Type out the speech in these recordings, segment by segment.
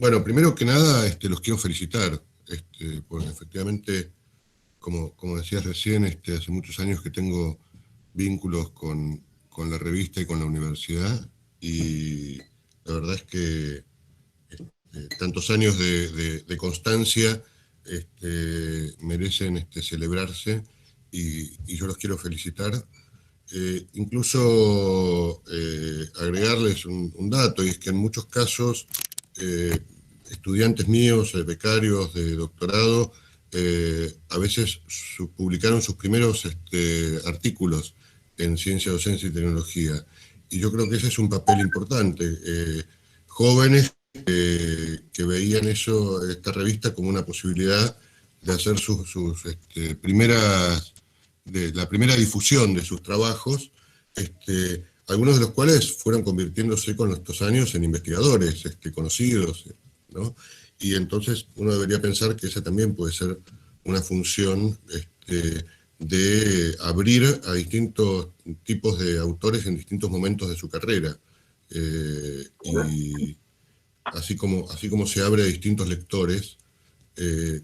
Bueno, primero que nada, los quiero felicitar, porque efectivamente, como decías recién, hace muchos años que tengo vínculos con la revista y con la universidad, y la verdad es que tantos años de constancia merecen celebrarse, y yo los quiero felicitar. Incluso agregarles un dato, y es que en muchos casos eh, estudiantes míos, becarios de doctorado, a veces publicaron sus primeros artículos en ciencia, docencia y tecnología. Y yo creo que ese es un papel importante. Jóvenes que veían esta revista como una posibilidad de hacer sus primeras, de la primera difusión de sus trabajos, algunos de los cuales fueron convirtiéndose con estos años en investigadores conocidos, ¿no? Y entonces uno debería pensar que esa también puede ser una función de abrir a distintos tipos de autores en distintos momentos de su carrera. Y así como se abre a distintos lectores,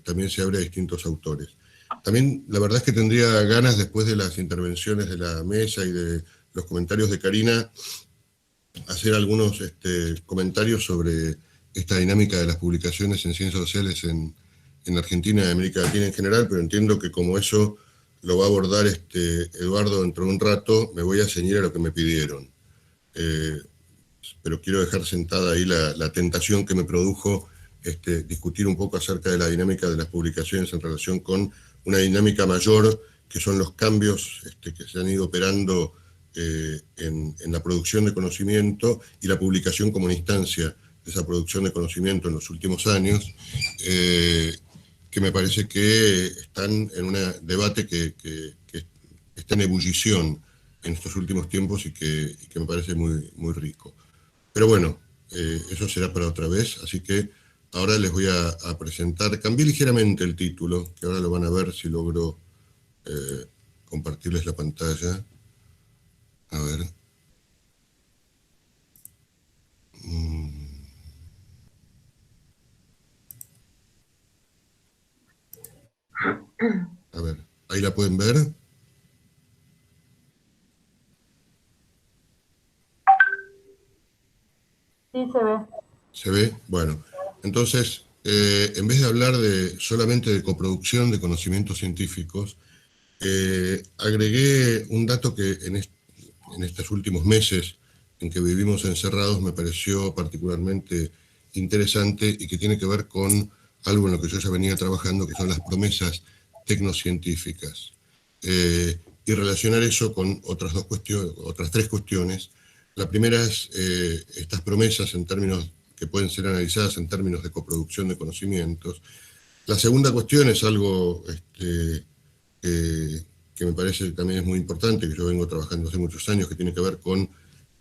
también se abre a distintos autores. También la verdad es que tendría ganas, después de las intervenciones de la mesa y de los comentarios de Karina, hacer algunos comentarios sobre esta dinámica de las publicaciones en ciencias sociales en Argentina y América Latina en general, pero entiendo que como eso lo va a abordar Eduardo dentro de un rato, me voy a ceñir a lo que me pidieron. Pero quiero dejar sentada ahí la tentación que me produjo discutir un poco acerca de la dinámica de las publicaciones en relación con una dinámica mayor, que son los cambios que se han ido operando en la producción de conocimiento y la publicación como una instancia de esa producción de conocimiento en los últimos años, que me parece que están en un debate que está en ebullición en estos últimos tiempos y que me parece muy, muy rico. Pero bueno, eso será para otra vez, así que ahora les voy a presentar. Cambié ligeramente el título, que ahora lo van a ver si logro compartirles la pantalla. A ver. A ver, ahí la pueden ver. Sí, se ve. ¿Se ve? Bueno, entonces, en vez de hablar solamente de coproducción de conocimientos científicos, agregué un dato que en estos últimos meses en que vivimos encerrados me pareció particularmente interesante y que tiene que ver con algo en lo que yo ya venía trabajando, que son las promesas tecnocientíficas. Y relacionar eso con otras tres cuestiones. La primera es estas promesas en términos que pueden ser analizadas en términos de coproducción de conocimientos. La segunda cuestión es algo que me parece que también es muy importante, que yo vengo trabajando hace muchos años, que tiene que ver con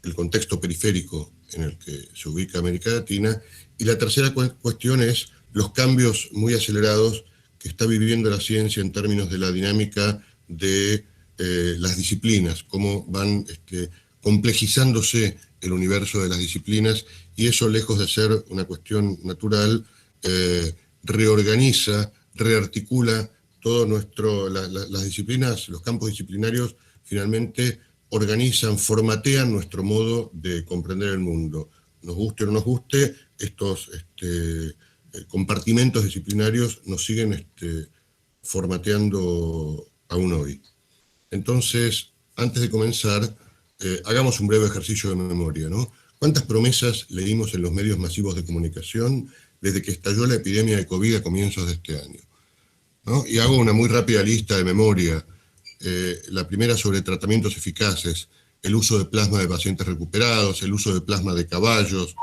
el contexto periférico en el que se ubica América Latina. Y la tercera cuestión es los cambios muy acelerados que está viviendo la ciencia en términos de la dinámica de las disciplinas, cómo van complejizándose el universo de las disciplinas, y eso, lejos de ser una cuestión natural, reorganiza, rearticula todo las disciplinas, los campos disciplinarios finalmente organizan, formatean nuestro modo de comprender el mundo. Nos guste o no nos guste, estos compartimentos disciplinarios nos siguen formateando aún hoy. Entonces, antes de comenzar, hagamos un breve ejercicio de memoria, ¿no? ¿Cuántas promesas leímos en los medios masivos de comunicación desde que estalló la epidemia de COVID a comienzos de este año? ¿No? Y hago una muy rápida lista de memoria. La primera sobre tratamientos eficaces, el uso de plasma de pacientes recuperados, el uso de plasma de caballos,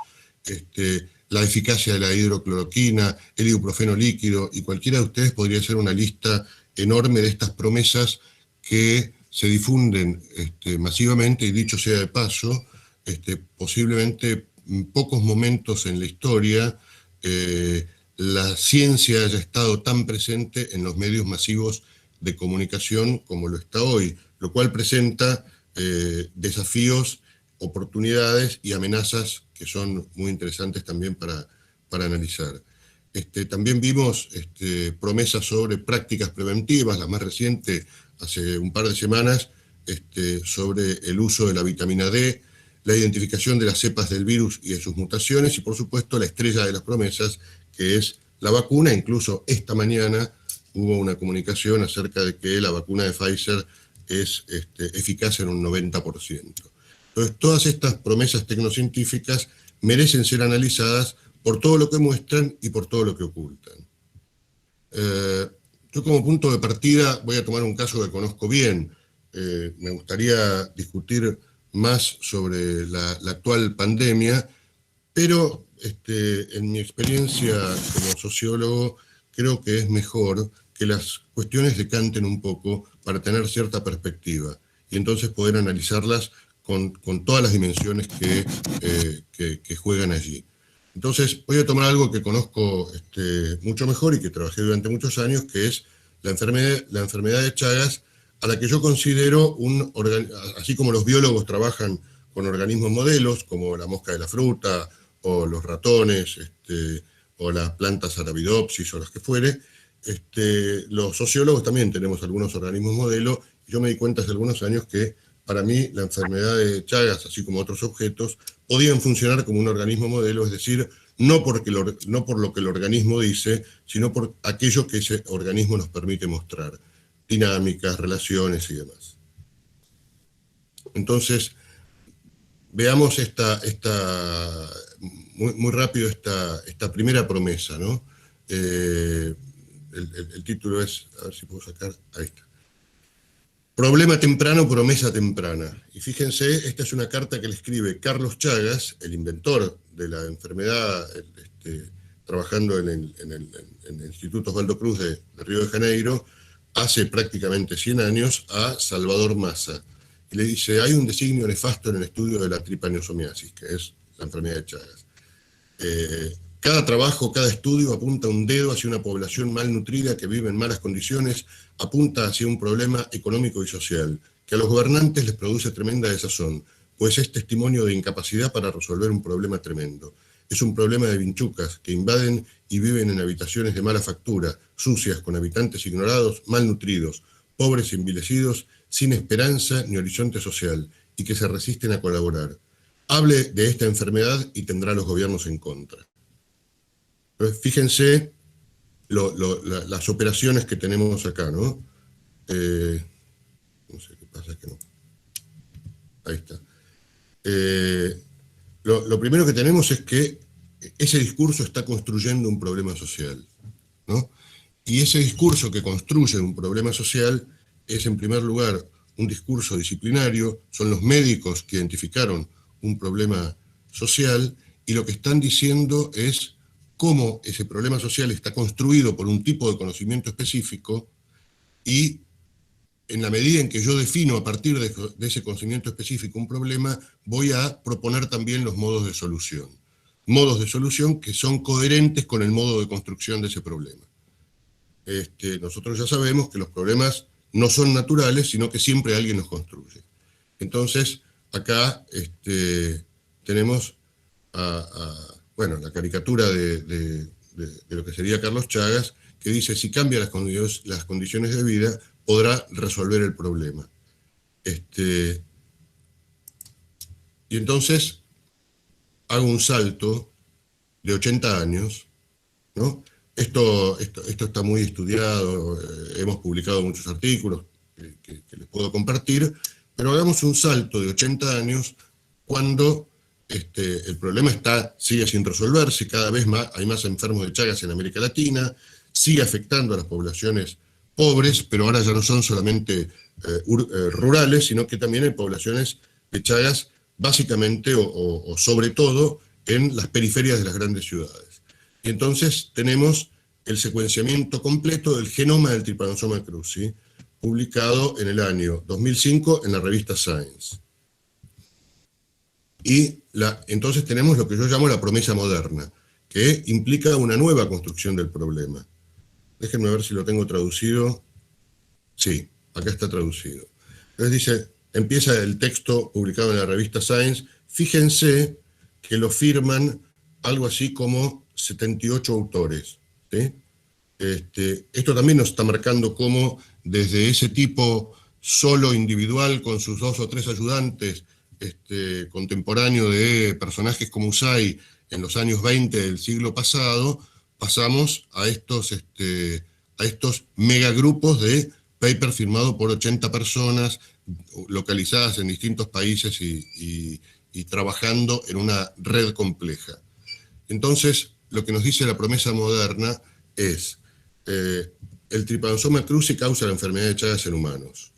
la eficacia de la hidrocloroquina, el ibuprofeno líquido, y cualquiera de ustedes podría hacer una lista enorme de estas promesas que se difunden masivamente, y dicho sea de paso, posiblemente en pocos momentos en la historia la ciencia haya estado tan presente en los medios masivos de comunicación como lo está hoy, lo cual presenta desafíos, oportunidades y amenazas que son muy interesantes también para para analizar. También vimos promesas sobre prácticas preventivas, la más reciente, hace un par de semanas, sobre el uso de la vitamina D, la identificación de las cepas del virus y de sus mutaciones, y por supuesto la estrella de las promesas, que es la vacuna. Incluso esta mañana hubo una comunicación acerca de que la vacuna de Pfizer es eficaz en un 90%. Entonces, todas estas promesas tecnocientíficas merecen ser analizadas por todo lo que muestran y por todo lo que ocultan. Yo como punto de partida voy a tomar un caso que conozco bien. Me gustaría discutir más sobre la actual pandemia, pero en mi experiencia como sociólogo creo que es mejor que las cuestiones decanten un poco para tener cierta perspectiva y entonces poder analizarlas con todas las dimensiones que juegan allí. Entonces voy a tomar algo que conozco mucho mejor y que trabajé durante muchos años, que es la enfermedad de Chagas, a la que yo considero, así como los biólogos trabajan con organismos modelos, como la mosca de la fruta, o los ratones, o las plantas Arabidopsis, o las que fuere, los sociólogos también tenemos algunos organismos modelo, y yo me di cuenta hace algunos años que para mí la enfermedad de Chagas, así como otros objetos, podían funcionar como un organismo modelo, es decir, no por lo que el organismo dice, sino por aquello que ese organismo nos permite mostrar, dinámicas, relaciones y demás. Entonces, veamos muy rápido esta primera promesa, ¿no? El título es, a ver si puedo sacar, ahí está. Problema temprano, promesa temprana. Y fíjense, esta es una carta que le escribe Carlos Chagas, el inventor de la enfermedad, trabajando en el Instituto Osvaldo Cruz de Río de Janeiro, hace prácticamente 100 años, a Salvador Massa. Y le dice, hay un designio nefasto en el estudio de la tripanosomiasis, que es la enfermedad de Chagas. Cada trabajo, cada estudio apunta un dedo hacia una población malnutrida que vive en malas condiciones, apunta hacia un problema económico y social, que a los gobernantes les produce tremenda desazón, pues es testimonio de incapacidad para resolver un problema tremendo. Es un problema de vinchucas que invaden y viven en habitaciones de mala factura, sucias, con habitantes ignorados, malnutridos, pobres y envilecidos, sin esperanza ni horizonte social, y que se resisten a colaborar. Hable de esta enfermedad y tendrá a los gobiernos en contra. Entonces, fíjense las operaciones que tenemos acá, ¿no? No sé qué pasa, es que no. Ahí está. Lo primero que tenemos es que ese discurso está construyendo un problema social, ¿no? Y ese discurso que construye un problema social es, en primer lugar, un discurso disciplinario, son los médicos que identificaron un problema social, y lo que están diciendo es cómo ese problema social está construido por un tipo de conocimiento específico, y en la medida en que yo defino a partir de ese conocimiento específico un problema, voy a proponer también los modos de solución. Modos de solución que son coherentes con el modo de construcción de ese problema. Nosotros ya sabemos que los problemas no son naturales, sino que siempre alguien los construye. Entonces, acá tenemos la caricatura de lo que sería Carlos Chagas, que dice, si cambia las condiciones de vida, podrá resolver el problema. Y entonces hago un salto de 80 años, ¿no? Esto está muy estudiado, hemos publicado muchos artículos que les puedo compartir, pero hagamos un salto de 80 años cuando el problema sigue sin resolverse, cada vez hay más enfermos de Chagas en América Latina, sigue afectando a las poblaciones pobres, pero ahora ya no son solamente rurales, sino que también hay poblaciones de Chagas básicamente o sobre todo en las periferias de las grandes ciudades. Y entonces tenemos el secuenciamiento completo del genoma del Trypanosoma cruzi, publicado en el año 2005 en la revista Science. Y entonces tenemos lo que yo llamo la promesa moderna, que implica una nueva construcción del problema. Déjenme ver si lo tengo traducido. Sí, acá está traducido. Entonces dice, empieza el texto publicado en la revista Science, fíjense que lo firman algo así como 78 autores. ¿Sí? Esto también nos está marcando cómo desde ese tipo solo individual con sus 2 o 3 ayudantes, contemporáneo de personajes como Usai en los años 20 del siglo pasado, pasamos a estos megagrupos de paper firmado por 80 personas localizadas en distintos países y trabajando en una red compleja. Entonces, lo que nos dice la promesa moderna es el Trypanosoma cruzi causa la enfermedad de Chagas en humanos.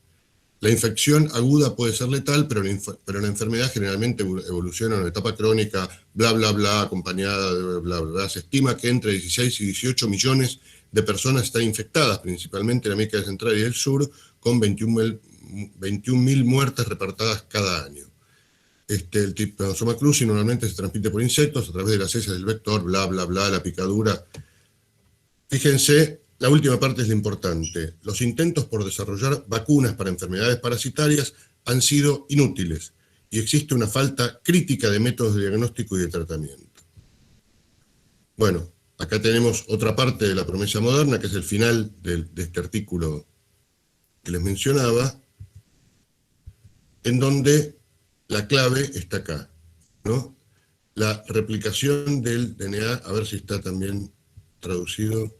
La infección aguda puede ser letal, pero la enfermedad generalmente evoluciona en una etapa crónica, bla, bla, bla, acompañada de bla, bla, bla. Se estima que entre 16 y 18 millones de personas están infectadas, principalmente en América Central y del Sur, con 21.000 muertes reportadas cada año. El Trypanosoma cruzi normalmente se transmite por insectos a través de las heces del vector, bla, bla, bla, la picadura. Fíjense, la última parte es la importante. Los intentos por desarrollar vacunas para enfermedades parasitarias han sido inútiles y existe una falta crítica de métodos de diagnóstico y de tratamiento. Bueno, acá tenemos otra parte de la promesa moderna, que es el final de este artículo que les mencionaba, en donde la clave está acá, ¿no? La replicación del DNA, a ver si está también traducido.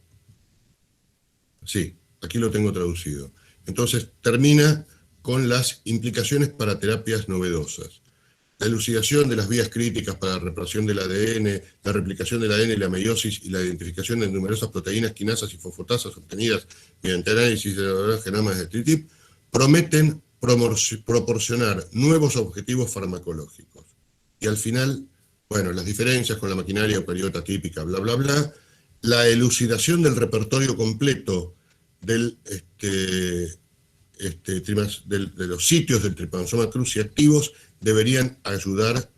Sí, aquí lo tengo traducido. Entonces termina con las implicaciones para terapias novedosas. La elucidación de las vías críticas para la reparación del ADN, la replicación del ADN y la meiosis y la identificación de numerosas proteínas, quinasas y fosfatasas obtenidas mediante análisis de los genomas de TRITIP prometen proporcionar nuevos objetivos farmacológicos. Y al final, bueno, las diferencias con la maquinaria eucariota típica, bla, bla, bla, la elucidación del repertorio completo de los sitios del Trypanosoma cruzi activos deberían ayudar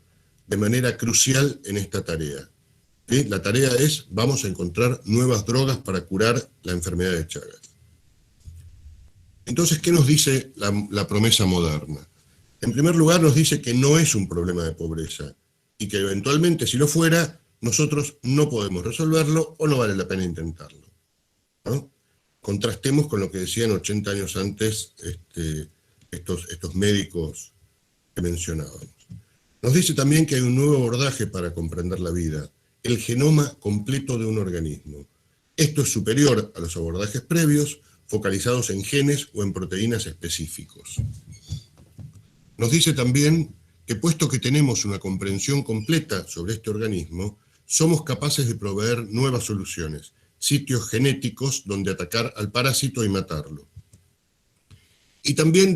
de manera crucial en esta tarea. ¿Sí? La tarea es, vamos a encontrar nuevas drogas para curar la enfermedad de Chagas. Entonces, ¿qué nos dice la promesa moderna? En primer lugar, nos dice que no es un problema de pobreza y que eventualmente, si lo fuera, nosotros no podemos resolverlo o no vale la pena intentarlo, ¿no? Contrastemos con lo que decían 80 años antes estos médicos que mencionábamos. Nos dice también que hay un nuevo abordaje para comprender la vida, el genoma completo de un organismo. Esto es superior a los abordajes previos, focalizados en genes o en proteínas específicos. Nos dice también que puesto que tenemos una comprensión completa sobre este organismo, somos capaces de proveer nuevas soluciones, sitios genéticos donde atacar al parásito y matarlo. Y también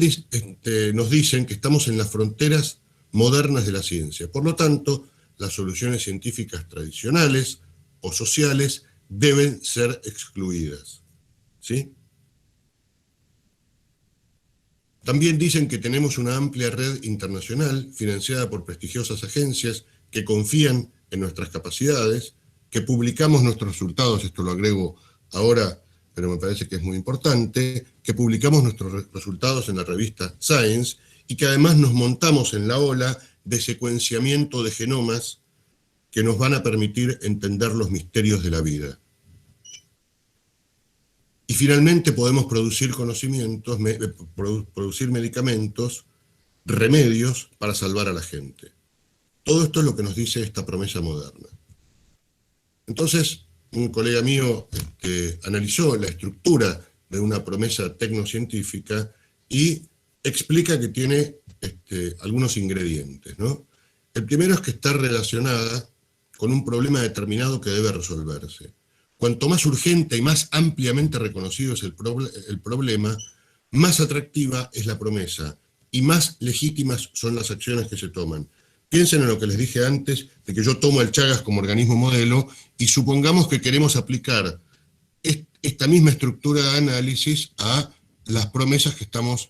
nos dicen que estamos en las fronteras modernas de la ciencia. Por lo tanto, las soluciones científicas tradicionales o sociales deben ser excluidas. ¿Sí? También dicen que tenemos una amplia red internacional financiada por prestigiosas agencias que confían en nuestras capacidades, que publicamos nuestros resultados, esto lo agrego ahora, pero me parece que es muy importante, que publicamos nuestros resultados en la revista Science y que además nos montamos en la ola de secuenciamiento de genomas que nos van a permitir entender los misterios de la vida. Y finalmente podemos producir conocimientos, producir medicamentos, remedios para salvar a la gente. Todo esto es lo que nos dice esta promesa moderna. Entonces, un colega mío analizó la estructura de una promesa tecnocientífica y explica que tiene algunos ingredientes, ¿no? El primero es que está relacionada con un problema determinado que debe resolverse. Cuanto más urgente y más ampliamente reconocido es el problema, más atractiva es la promesa y más legítimas son las acciones que se toman. Piensen en lo que les dije antes, de que yo tomo al Chagas como organismo modelo y supongamos que queremos aplicar esta misma estructura de análisis a las promesas que estamos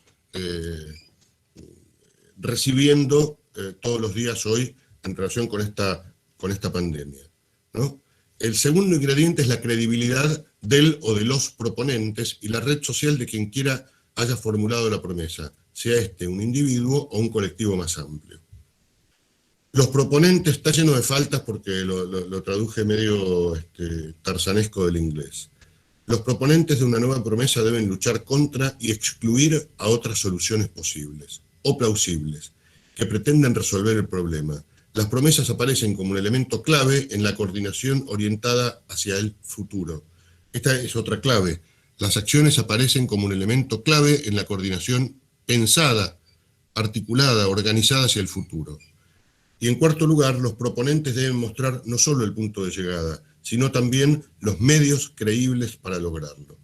recibiendo todos los días hoy en relación con esta pandemia, ¿no? El segundo ingrediente es la credibilidad del o de los proponentes y la red social de quien quiera haya formulado la promesa, sea un individuo o un colectivo más amplio. Los proponentes, está lleno de faltas porque lo traduje medio tarzanesco del inglés. Los proponentes de una nueva promesa deben luchar contra y excluir a otras soluciones posibles o plausibles que pretenden resolver el problema. Las promesas aparecen como un elemento clave en la coordinación orientada hacia el futuro. Esta es otra clave. Las acciones aparecen como un elemento clave en la coordinación pensada, articulada, organizada hacia el futuro. Y en cuarto lugar, los proponentes deben mostrar no solo el punto de llegada, sino también los medios creíbles para lograrlo.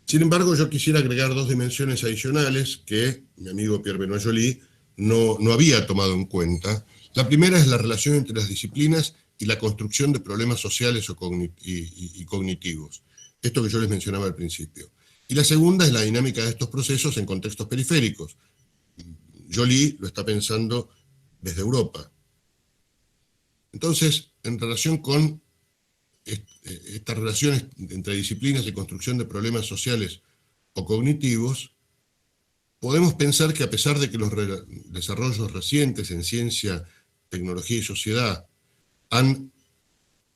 Sin embargo, yo quisiera agregar dos dimensiones adicionales que mi amigo Pierre Benoit Joly no había tomado en cuenta. La primera es la relación entre las disciplinas y la construcción de problemas sociales y cognitivos. Esto que yo les mencionaba al principio. Y la segunda es la dinámica de estos procesos en contextos periféricos. Joly lo está pensando desde Europa. Entonces, en relación con estas relaciones entre disciplinas y construcción de problemas sociales o cognitivos, podemos pensar que a pesar de que los desarrollos recientes en ciencia, tecnología y sociedad han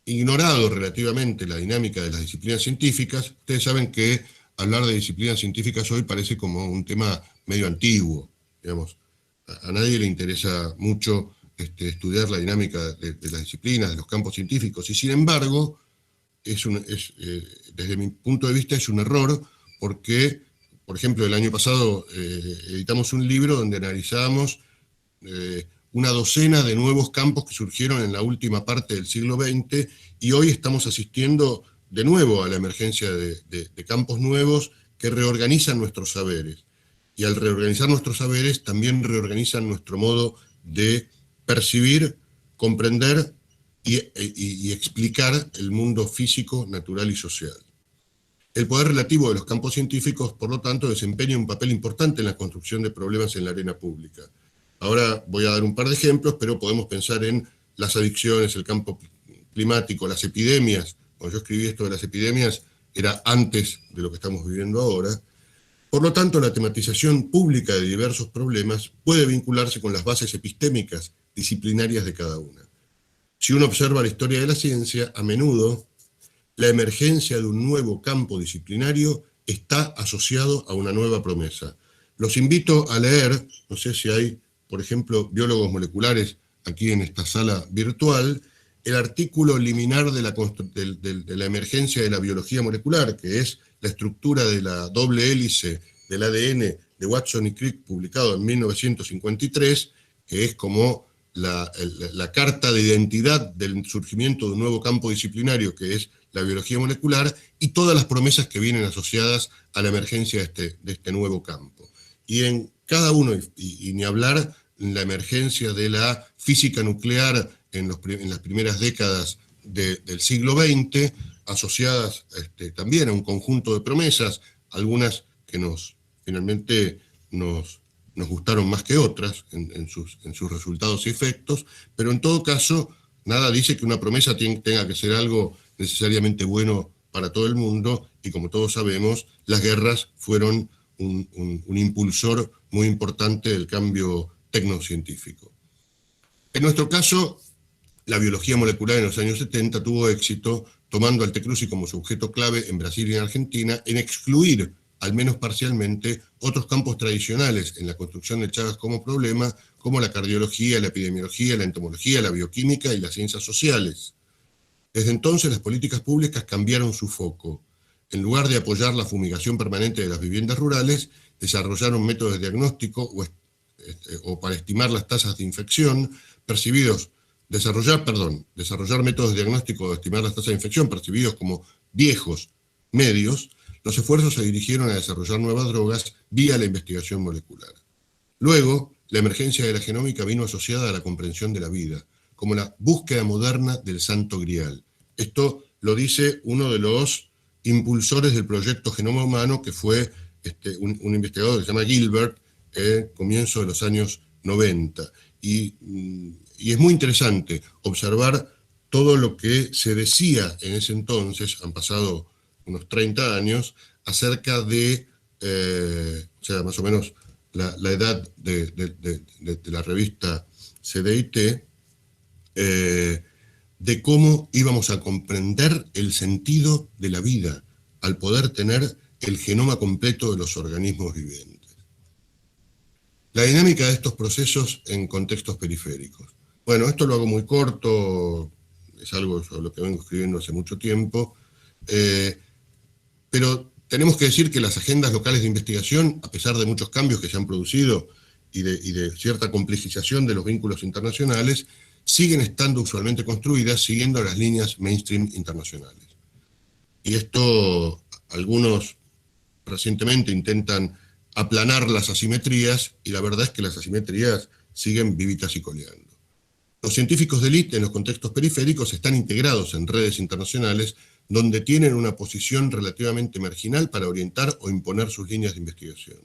ignorado relativamente la dinámica de las disciplinas científicas, ustedes saben que hablar de disciplinas científicas hoy parece como un tema medio antiguo, digamos. A nadie le interesa mucho estudiar la dinámica de las disciplinas, de los campos científicos, y sin embargo, desde mi punto de vista es un error, porque, por ejemplo, el año pasado editamos un libro donde analizábamos una docena de nuevos campos que surgieron en la última parte del siglo XX, y hoy estamos asistiendo de nuevo a la emergencia de campos nuevos que reorganizan nuestros saberes. Y al reorganizar nuestros saberes, también reorganizan nuestro modo de percibir, comprender y explicar el mundo físico, natural y social. El poder relativo de los campos científicos, por lo tanto, desempeña un papel importante en la construcción de problemas en la arena pública. Ahora voy a dar un par de ejemplos, pero podemos pensar en las adicciones, el campo climático, las epidemias. Cuando yo escribí esto de las epidemias, era antes de lo que estamos viviendo ahora. Por lo tanto, la tematización pública de diversos problemas puede vincularse con las bases epistémicas disciplinarias de cada una. Si uno observa la historia de la ciencia, a menudo la emergencia de un nuevo campo disciplinario está asociado a una nueva promesa. Los invito a leer, no sé si hay, por ejemplo, biólogos moleculares aquí en esta sala virtual, el artículo liminar de la emergencia de la biología molecular, que es la estructura de la doble hélice del ADN de Watson y Crick, publicado en 1953, que es como la carta de identidad del surgimiento de un nuevo campo disciplinario, que es la biología molecular, y todas las promesas que vienen asociadas a la emergencia de este nuevo campo. Y en cada uno, y ni hablar, la emergencia de la física nuclear en las primeras décadas del siglo XX, asociadas también a un conjunto de promesas, algunas que finalmente nos gustaron más que otras en sus resultados y efectos, pero en todo caso, nada dice que una promesa tenga que ser algo necesariamente bueno para todo el mundo, y como todos sabemos, las guerras fueron un impulsor muy importante del cambio tecnocientífico. En nuestro caso, la biología molecular en los años 70 tuvo éxito, tomando al Tecruci como sujeto clave en Brasil y en Argentina, en excluir, al menos parcialmente, otros campos tradicionales en la construcción de Chagas como problema, como la cardiología, la epidemiología, la entomología, la bioquímica y las ciencias sociales. Desde entonces, las políticas públicas cambiaron su foco. En lugar de apoyar la fumigación permanente de las viviendas rurales, desarrollaron métodos de diagnóstico o para estimar las tasas de infección desarrollar métodos de diagnóstico o estimar las tasas de infección percibidos como viejos, medios. Los esfuerzos se dirigieron a desarrollar nuevas drogas vía la investigación molecular. Luego, la emergencia de la genómica vino asociada a la comprensión de la vida, como la búsqueda moderna del santo grial. Esto lo dice uno de los impulsores del proyecto Genoma Humano, que fue un investigador que se llama Gilbert, comienzo de los años 90. Y es muy interesante observar todo lo que se decía en ese entonces, han pasado unos 30 años, acerca de, o sea, más o menos la edad de la revista CDIT, de cómo íbamos a comprender el sentido de la vida al poder tener el genoma completo de los organismos vivientes. La dinámica de estos procesos en contextos periféricos. Bueno, esto lo hago muy corto, es algo sobre lo que vengo escribiendo hace mucho tiempo, pero tenemos que decir que las agendas locales de investigación, a pesar de muchos cambios que se han producido y de cierta complejización de los vínculos internacionales, siguen estando usualmente construidas siguiendo las líneas mainstream internacionales. Y esto, algunos recientemente intentan aplanar las asimetrías, y la verdad es que las asimetrías siguen vivitas y coleando. Los científicos de élite en los contextos periféricos están integrados en redes internacionales donde tienen una posición relativamente marginal para orientar o imponer sus líneas de investigación.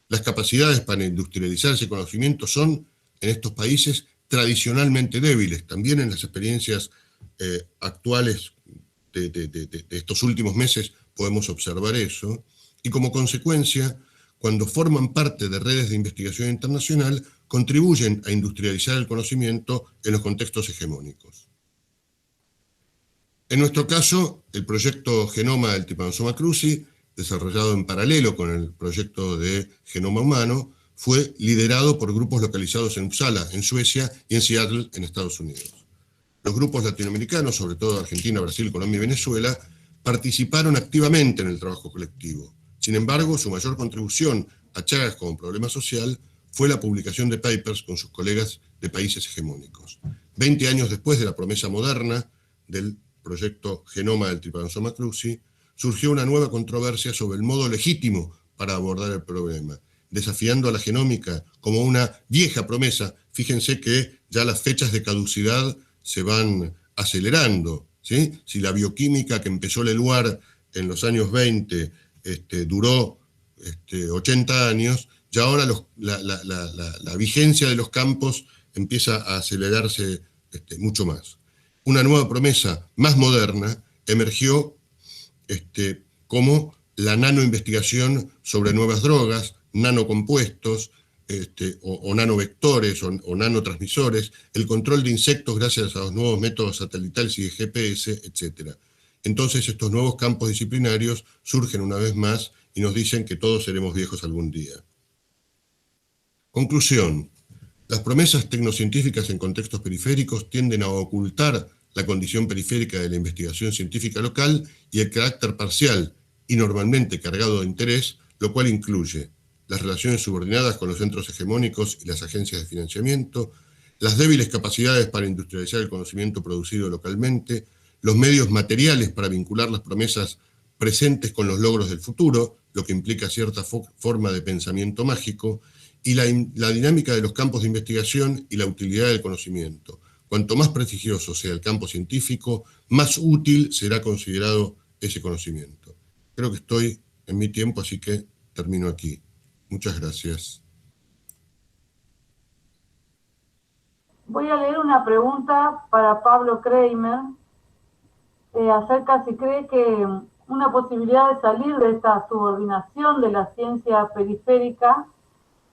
Las capacidades para industrializar ese conocimiento son, en estos países, tradicionalmente débiles. También en las experiencias actuales de estos últimos meses podemos observar eso. Y como consecuencia, cuando forman parte de redes de investigación internacional, contribuyen a industrializar el conocimiento en los contextos hegemónicos. En nuestro caso, el proyecto Genoma del Trypanosoma cruzi, desarrollado en paralelo con el proyecto de Genoma Humano, fue liderado por grupos localizados en Uppsala, en Suecia, y en Seattle, en Estados Unidos. Los grupos latinoamericanos, sobre todo Argentina, Brasil, Colombia y Venezuela, participaron activamente en el trabajo colectivo. Sin embargo, su mayor contribución a Chagas como problema social fue la publicación de papers con sus colegas de países hegemónicos. 20 años después de la promesa moderna del proyecto Genoma del Trypanosoma cruzi, surgió una nueva controversia sobre el modo legítimo para abordar el problema, desafiando a la genómica como una vieja promesa. Fíjense que ya las fechas de caducidad se van acelerando, ¿sí? Si la bioquímica que empezó Leluar en los años 20 duró 80 años, ya ahora la vigencia de los campos empieza a acelerarse mucho más. Una nueva promesa más moderna emergió como la nanoinvestigación sobre nuevas drogas, nanocompuestos, o nanovectores o nanotransmisores, el control de insectos gracias a los nuevos métodos satelitales y de GPS, etc. Entonces estos nuevos campos disciplinarios surgen una vez más y nos dicen que todos seremos viejos algún día. Conclusión. Las promesas tecnocientíficas en contextos periféricos tienden a ocultar la condición periférica de la investigación científica local y el carácter parcial y normalmente cargado de interés, lo cual incluye las relaciones subordinadas con los centros hegemónicos y las agencias de financiamiento, las débiles capacidades para industrializar el conocimiento producido localmente, los medios materiales para vincular las promesas presentes con los logros del futuro, lo que implica cierta forma de pensamiento mágico, y la dinámica de los campos de investigación y la utilidad del conocimiento. Cuanto más prestigioso sea el campo científico, más útil será considerado ese conocimiento. Creo que estoy en mi tiempo, así que termino aquí. Muchas gracias. Voy a leer una pregunta para Pablo Kramer acerca si cree que una posibilidad de salir de esta subordinación de la ciencia periférica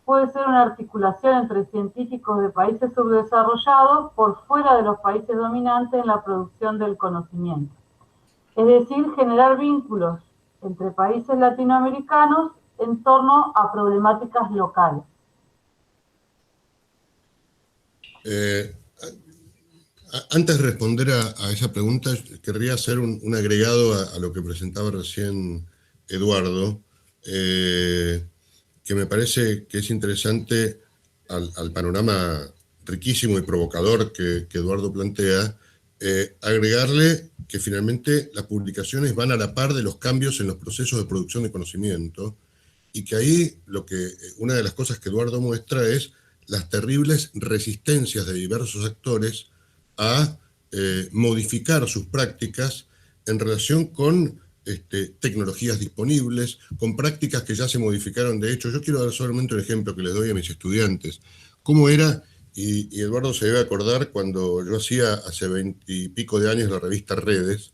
puede ser una articulación entre científicos de países subdesarrollados por fuera de los países dominantes en la producción del conocimiento. Es decir, generar vínculos entre países latinoamericanos en torno a problemáticas locales. Antes de responder a esa pregunta, querría hacer un agregado a lo que presentaba recién Eduardo, que me parece que es interesante al panorama riquísimo y provocador que Eduardo plantea, agregarle que finalmente las publicaciones van a la par de los cambios en los procesos de producción de conocimiento, y que ahí una de las cosas que Eduardo muestra es las terribles resistencias de diversos actores a modificar sus prácticas en relación con tecnologías disponibles, con prácticas que ya se modificaron. De hecho, yo quiero dar solamente un ejemplo que les doy a mis estudiantes. ¿Cómo era? Y Eduardo se debe acordar cuando yo hacía hace 20 y pico de años la revista Redes,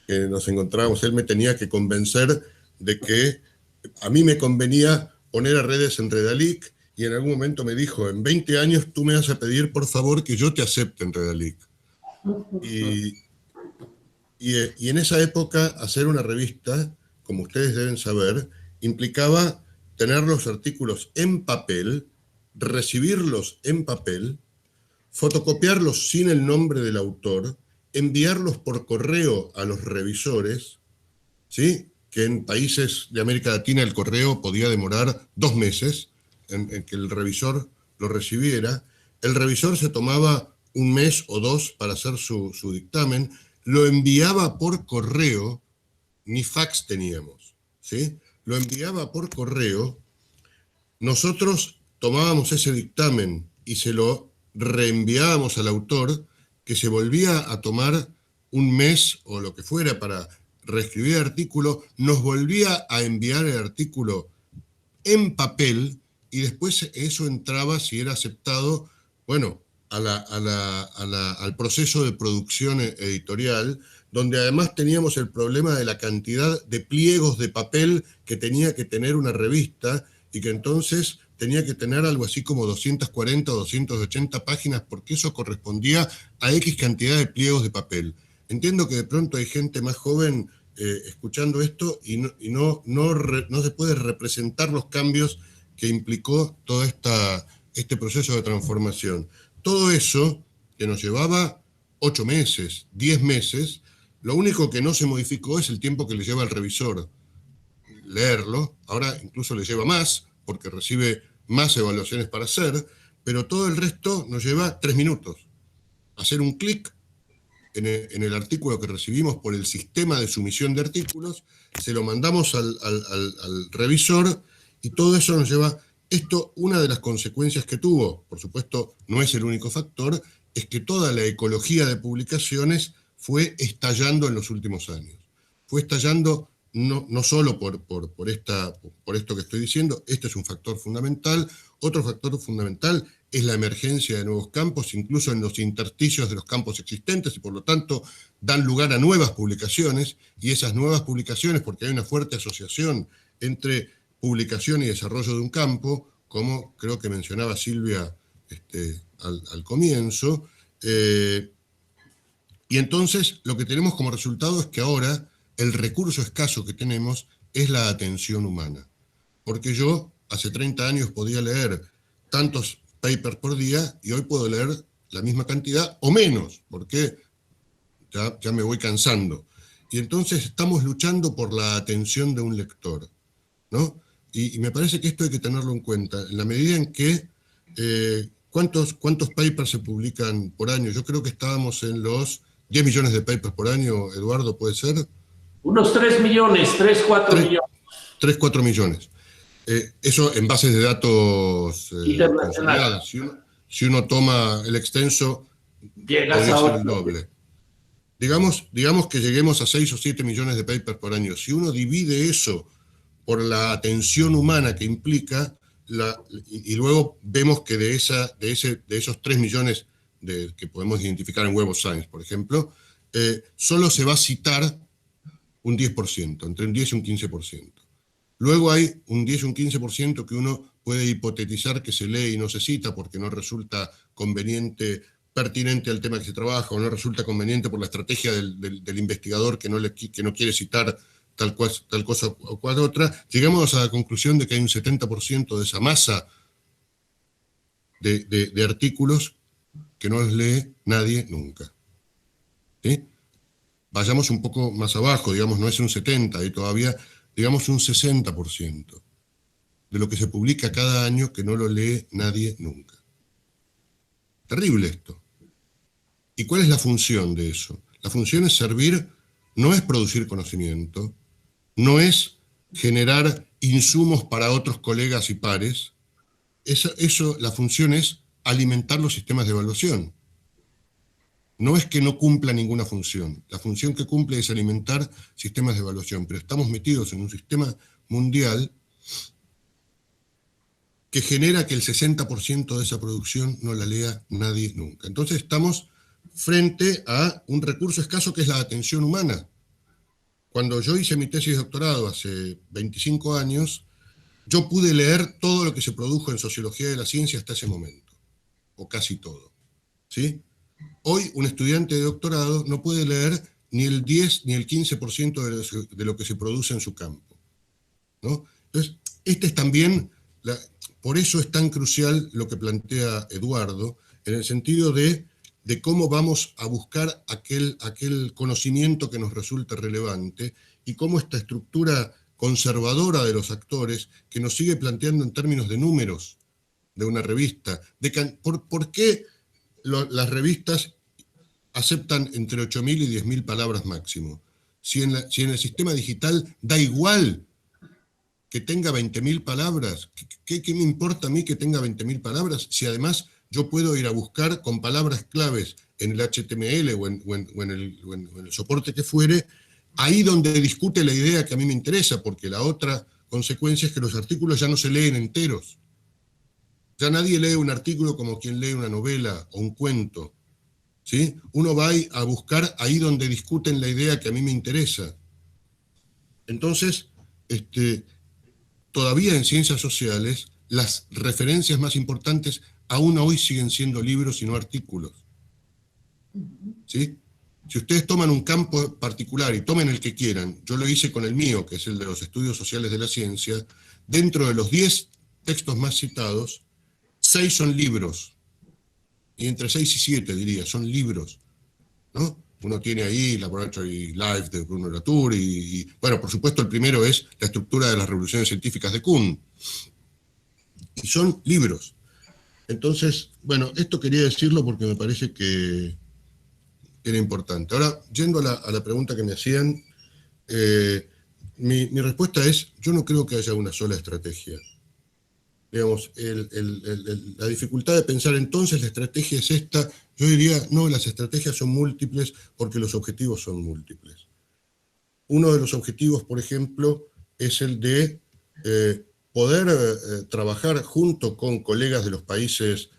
que nos encontrábamos, él me tenía que convencer de que a mí me convenía poner a redes en Redalic, y en algún momento me dijo, en 20 años tú me vas a pedir por favor que yo te acepte en Redalic. Y en esa época hacer una revista, como ustedes deben saber, implicaba tener los artículos en papel, recibirlos en papel, fotocopiarlos sin el nombre del autor, enviarlos por correo a los revisores, ¿sí? Que en países de América Latina el correo podía demorar 2 meses en que el revisor lo recibiera. El revisor se tomaba 1 mes o 2 para hacer su dictamen, lo enviaba por correo, ni fax teníamos, ¿sí? Lo enviaba por correo, nosotros tomábamos ese dictamen y se lo reenviábamos al autor, que se volvía a tomar 1 mes o lo que fuera para reescribir el artículo, nos volvía a enviar el artículo en papel y después eso entraba, si era aceptado, bueno, al proceso de producción editorial, donde además teníamos el problema de la cantidad de pliegos de papel que tenía que tener una revista y que entonces tenía que tener algo así como 240 o 280 páginas porque eso correspondía a X cantidad de pliegos de papel. Entiendo que de pronto hay gente más joven escuchando esto y no se puede representar los cambios que implicó todo este proceso de transformación. Todo eso, que nos llevaba 8 meses, 10 meses, lo único que no se modificó es el tiempo que le lleva al revisor leerlo. Ahora incluso le lleva más, porque recibe más evaluaciones para hacer, pero todo el resto nos lleva 3 minutos. Hacer un clic en el artículo que recibimos por el sistema de sumisión de artículos, se lo mandamos al revisor y todo eso nos lleva... Esto, una de las consecuencias que tuvo, por supuesto no es el único factor, es que toda la ecología de publicaciones fue estallando en los últimos años. Fue estallando no solo por esto que estoy diciendo, este es un factor fundamental. Otro factor fundamental es la emergencia de nuevos campos, incluso en los intersticios de los campos existentes, y por lo tanto dan lugar a nuevas publicaciones, y esas nuevas publicaciones, porque hay una fuerte asociación entre publicación y desarrollo de un campo, como creo que mencionaba Silvia al comienzo, y entonces lo que tenemos como resultado es que ahora el recurso escaso que tenemos es la atención humana. Porque yo hace 30 años podía leer tantos papers por día y hoy puedo leer la misma cantidad o menos, porque ya me voy cansando. Y entonces estamos luchando por la atención de un lector, ¿no? Y me parece que esto hay que tenerlo en cuenta, en la medida en que ¿cuántos papers se publican por año? Yo creo que estábamos en los 10 millones de papers por año, Eduardo, ¿puede ser? Unos 3 millones, 4 millones. 3, 4 millones. Eso en bases de datos consolidadas. Si uno toma el extenso, llegas podría a ser el doble. Digamos que lleguemos a 6 o 7 millones de papers por año. Si uno divide eso por la atención humana que implica, y luego vemos que de esos 3 millones que podemos identificar en Web of Science, por ejemplo, solo se va a citar un 10%, entre un 10 y un 15%. Luego hay un 10 y un 15% que uno puede hipotetizar que se lee y no se cita porque no resulta conveniente, pertinente al tema que se trabaja, o no resulta conveniente por la estrategia del investigador que no quiere citar tal cosa o cual otra. Llegamos a la conclusión de que hay un 70% de esa masa de artículos que no los lee nadie nunca. ¿Sí? Vayamos un poco más abajo, digamos, no es un 70%, hay todavía, digamos, un 60% de lo que se publica cada año que no lo lee nadie nunca. Terrible esto. ¿Y cuál es la función de eso? La función es servir, no es producir conocimiento, no es generar insumos para otros colegas y pares. La función es alimentar los sistemas de evaluación. No es que no cumpla ninguna función. La función que cumple es alimentar sistemas de evaluación, pero estamos metidos en un sistema mundial que genera que el 60% de esa producción no la lea nadie nunca. Entonces estamos frente a un recurso escaso que es la atención humana. Cuando yo hice mi tesis de doctorado hace 25 años, yo pude leer todo lo que se produjo en sociología de la ciencia hasta ese momento, o casi todo, ¿sí? Hoy un estudiante de doctorado no puede leer ni el 10 ni el 15% de lo que se produce en su campo, ¿no? Entonces, este es también, por eso es tan crucial lo que plantea Eduardo, en el sentido de cómo vamos a buscar aquel conocimiento que nos resulta relevante, y cómo esta estructura conservadora de los actores, que nos sigue planteando en términos de números de una revista, ¿por qué las revistas aceptan entre 8.000 y 10.000 palabras máximo? Si en el sistema digital da igual que tenga 20.000 palabras, ¿qué me importa a mí que tenga 20.000 palabras? Si además yo puedo ir a buscar con palabras claves en el HTML o en el soporte que fuere, ahí donde discute la idea que a mí me interesa, porque la otra consecuencia es que los artículos ya no se leen enteros. Ya nadie lee un artículo como quien lee una novela o un cuento, ¿sí? Uno va a buscar ahí donde discuten la idea que a mí me interesa. Entonces, todavía en ciencias sociales, las referencias más importantes aún hoy siguen siendo libros y no artículos, ¿sí? Si ustedes toman un campo particular y tomen el que quieran, yo lo hice con el mío, que es el de los estudios sociales de la ciencia, dentro de los 10 textos más citados, 6 son libros, y entre 6 y 7 diría, son libros, ¿no? Uno tiene ahí Laboratory Life de Bruno Latour, y bueno, por supuesto el primero es La estructura de las revoluciones científicas de Kuhn, y son libros. Entonces, bueno, esto quería decirlo porque me parece que era importante. Ahora, yendo a la pregunta que me hacían, mi respuesta es, yo no creo que haya una sola estrategia. Digamos, la dificultad de pensar entonces la estrategia es esta, yo diría, no, las estrategias son múltiples porque los objetivos son múltiples. Uno de los objetivos, por ejemplo, es el de poder trabajar junto con colegas de los países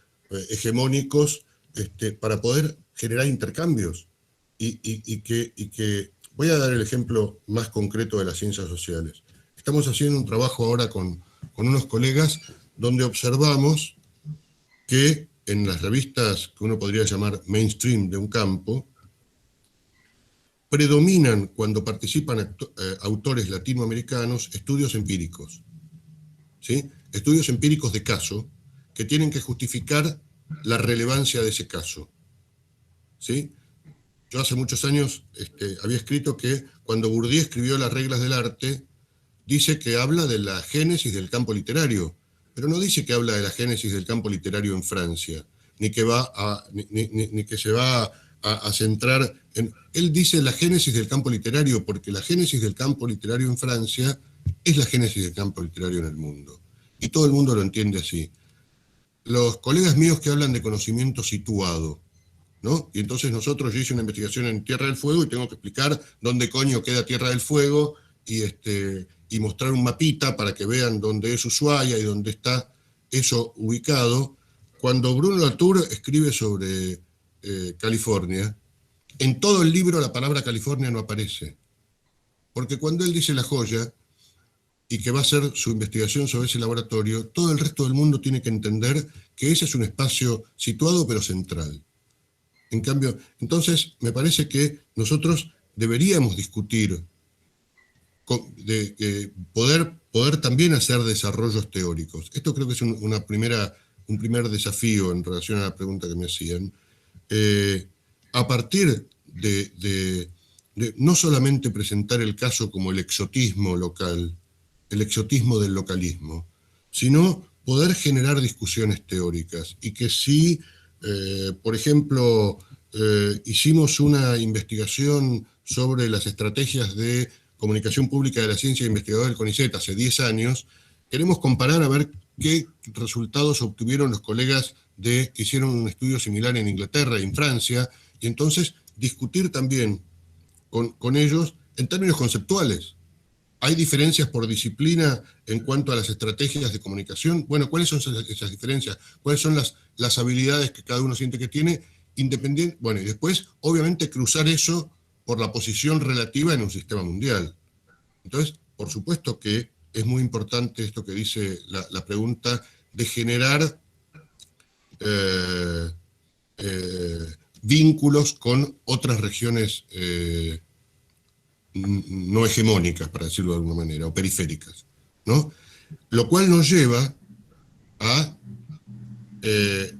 hegemónicos para poder generar intercambios y que voy a dar el ejemplo más concreto de las ciencias sociales. Estamos haciendo un trabajo ahora con unos colegas donde observamos que en las revistas que uno podría llamar mainstream de un campo, predominan cuando participan autores latinoamericanos estudios empíricos, ¿sí? Estudios empíricos de caso que tienen que justificar la relevancia de ese caso, ¿sí? Yo hace muchos años había escrito que cuando Bourdieu escribió Las reglas del arte, dice que habla de la génesis del campo literario, pero no dice que habla de la génesis del campo literario en Francia, ni que se va a centrar en... Él dice la génesis del campo literario, porque la génesis del campo literario en Francia es la génesis del campo literario en el mundo, y todo el mundo lo entiende así. Los colegas míos que hablan de conocimiento situado, ¿no? Y entonces yo hice una investigación en Tierra del Fuego y tengo que explicar dónde coño queda Tierra del Fuego y mostrar un mapita para que vean dónde es Ushuaia y dónde está eso ubicado. Cuando Bruno Latour escribe sobre California, en todo el libro la palabra California no aparece, porque cuando él dice La Joya y que va a hacer su investigación sobre ese laboratorio, todo el resto del mundo tiene que entender que ese es un espacio situado pero central. En cambio, entonces me parece que nosotros deberíamos discutir poder también hacer desarrollos teóricos. Esto creo que es un primer desafío en relación a la pregunta que me hacían. A partir de no solamente presentar el caso como el exotismo local, el exotismo del localismo, sino poder generar discusiones teóricas. Y que si, por ejemplo, hicimos una investigación sobre las estrategias de comunicación pública de la ciencia e investigador del CONICET hace 10 años, queremos comparar a ver qué resultados obtuvieron los colegas que hicieron un estudio similar en Inglaterra y en Francia, y entonces discutir también con ellos en términos conceptuales. ¿Hay diferencias por disciplina en cuanto a las estrategias de comunicación? Bueno, ¿cuáles son esas diferencias? ¿Cuáles son las habilidades que cada uno siente que tiene? Independiente, bueno, y después, obviamente, cruzar eso por la posición relativa en un sistema mundial. Entonces, por supuesto que es muy importante esto que dice la pregunta de generar vínculos con otras regiones no hegemónicas, para decirlo de alguna manera, o periféricas, ¿no? Lo cual nos lleva a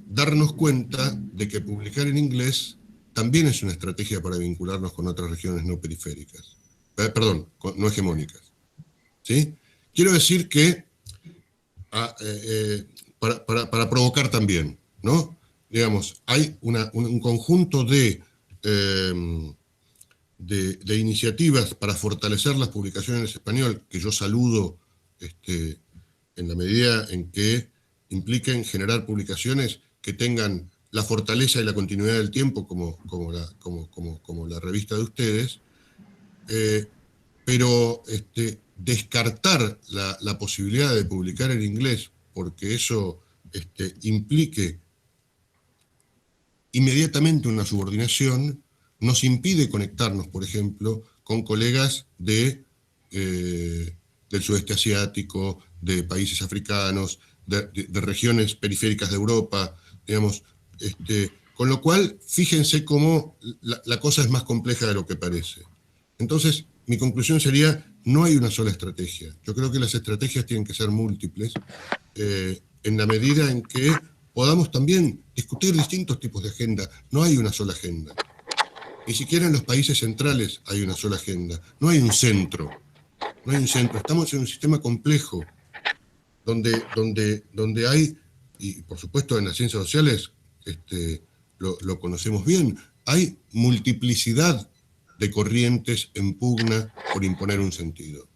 darnos cuenta de que publicar en inglés también es una estrategia para vincularnos con otras regiones no periféricas, perdón, no hegemónicas, ¿sí? Quiero decir que, para provocar también, ¿no? Digamos, hay un conjunto de iniciativas para fortalecer las publicaciones en español, que yo saludo en la medida en que impliquen generar publicaciones que tengan la fortaleza y la continuidad del tiempo, como la revista de ustedes, pero descartar la posibilidad de publicar en inglés, porque eso implique inmediatamente una subordinación, nos impide conectarnos, por ejemplo, con colegas del sudeste asiático, de países africanos, de regiones periféricas de Europa, digamos, con lo cual, fíjense cómo la cosa es más compleja de lo que parece. Entonces, mi conclusión sería, no hay una sola estrategia. Yo creo que las estrategias tienen que ser múltiples, en la medida en que podamos también discutir distintos tipos de agenda. No hay una sola agenda. Ni siquiera en los países centrales hay una sola agenda. No hay un centro. No hay un centro. Estamos en un sistema complejo, donde hay, y por supuesto en las ciencias sociales lo conocemos bien, hay multiplicidad de corrientes en pugna por imponer un sentido.